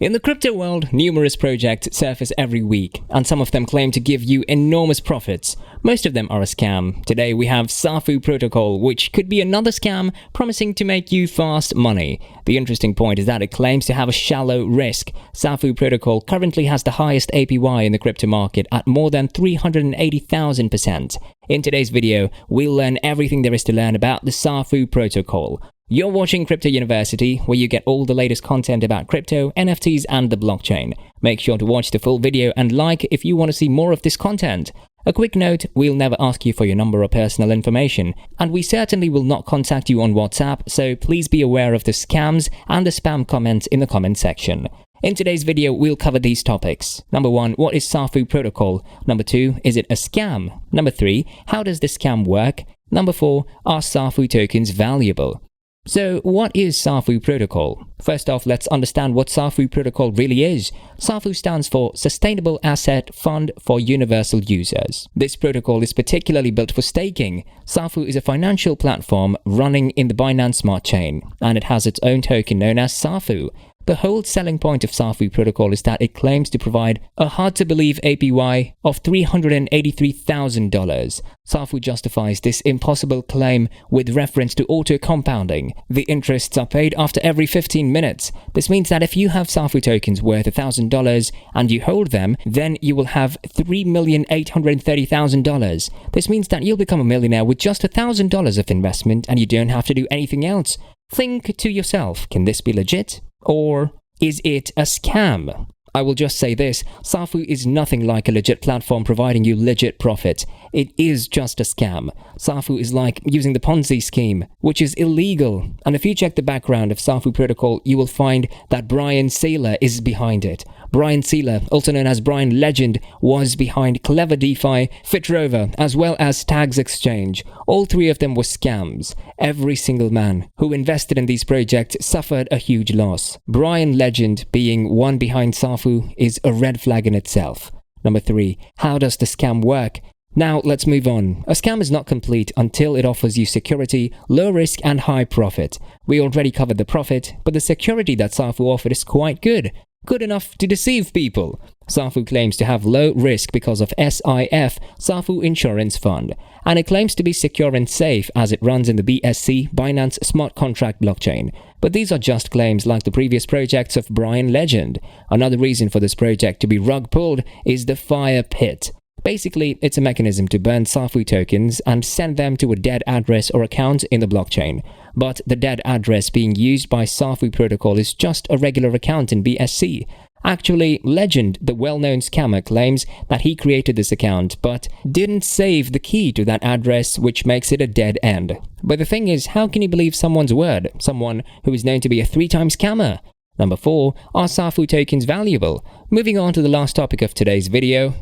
In the crypto world, numerous projects surface every week, and some of them claim to give you enormous profits. Most of them are a scam. Today we have Safuu Protocol, which could be another scam promising to make you fast money. The interesting point is that it claims to have a shallow risk. Safuu Protocol currently has the highest APY in the crypto market at more than 380,000%. In today's video, we'll learn everything there is to learn about the Safuu Protocol. You're watching Crypto University, where you get all the latest content about crypto, NFTs, and the blockchain. Make sure to watch the full video and like if you want to see more of this content. A quick note, we'll never ask you for your number or personal information, and we certainly will not contact you on WhatsApp, so please be aware of the scams and the spam comments in the comment section. In today's video, we'll cover these topics. Number 1, what is Safuu Protocol? Number 2, is it a scam? Number 3, how does the scam work? Number 4, are Safuu tokens valuable? So, what is Safuu Protocol? First off, let's understand what Safuu Protocol really is. Safuu stands for Sustainable Asset Fund for Universal Users. This protocol is particularly built for staking. Safuu is a financial platform running in the Binance Smart Chain, and it has its own token known as Safuu. The whole selling point of Safuu Protocol is that it claims to provide a hard-to-believe APY of $383,000. Safuu justifies this impossible claim with reference to auto-compounding. The interests are paid after every 15 minutes. This means that if you have Safuu tokens worth $1,000 and you hold them, then you will have $3,830,000. This means that you'll become a millionaire with just $1,000 of investment and you don't have to do anything else. Think to yourself, can this be legit? Or is it a scam? I will just say this, Safuu is nothing like a legit platform providing you legit profit. It is just a scam. Safuu is like using the Ponzi scheme, which is illegal. And if you check the background of Safuu Protocol, you will find that Brian Saylor is behind it. Brian Saylor, also known as Brian Legend, was behind Clever DeFi, Fitrover, as well as Tags Exchange. All three of them were scams. Every single man who invested in these projects suffered a huge loss. Brian Legend, being one behind Safuu, is a red flag in itself. Number 3. How does the scam work? Now, let's move on. A scam is not complete until it offers you security, low risk, and high profit. We already covered the profit, but the security that Safuu offered is quite good. Good enough to deceive people. Safuu claims to have low risk because of SIF, Safuu Insurance Fund, and it claims to be secure and safe as it runs in the BSC, Binance Smart Contract blockchain. But these are just claims like the previous projects of Brian Legend. Another reason for this project to be rug pulled is the fire pit. Basically, it's a mechanism to burn Safuu tokens and send them to a dead address or account in the blockchain. But the dead address being used by Safuu Protocol is just a regular account in BSC. Actually, Legend, the well-known scammer, claims that he created this account but didn't save the key to that address, which makes it a dead end. But the thing is, how can you believe someone's word? Someone who is known to be a 3-time scammer? Number 4. Are Safuu tokens valuable? Moving on to the last topic of today's video.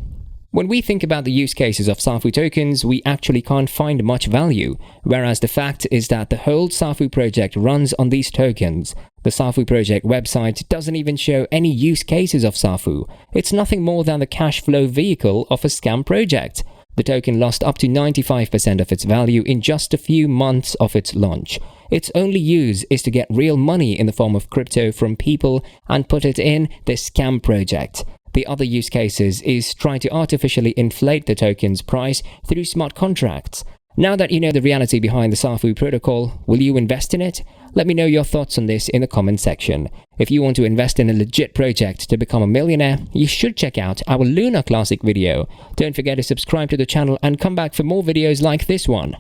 When we think about the use cases of Safuu tokens, we actually can't find much value, whereas the fact is that the whole Safuu project runs on these tokens. The Safuu project website doesn't even show any use cases of Safuu. It's nothing more than the cash flow vehicle of a scam project. The token lost up to 95% of its value in just a few months of its launch. Its only use is to get real money in the form of crypto from people and put it in the scam project. The other use cases is trying to artificially inflate the token's price through smart contracts. Now that you know the reality behind the Safuu Protocol, will you invest in it? Let me know your thoughts on this in the comment section. If you want to invest in a legit project to become a millionaire, you should check out our Lunar Classic video. Don't forget to subscribe to the channel and come back for more videos like this one.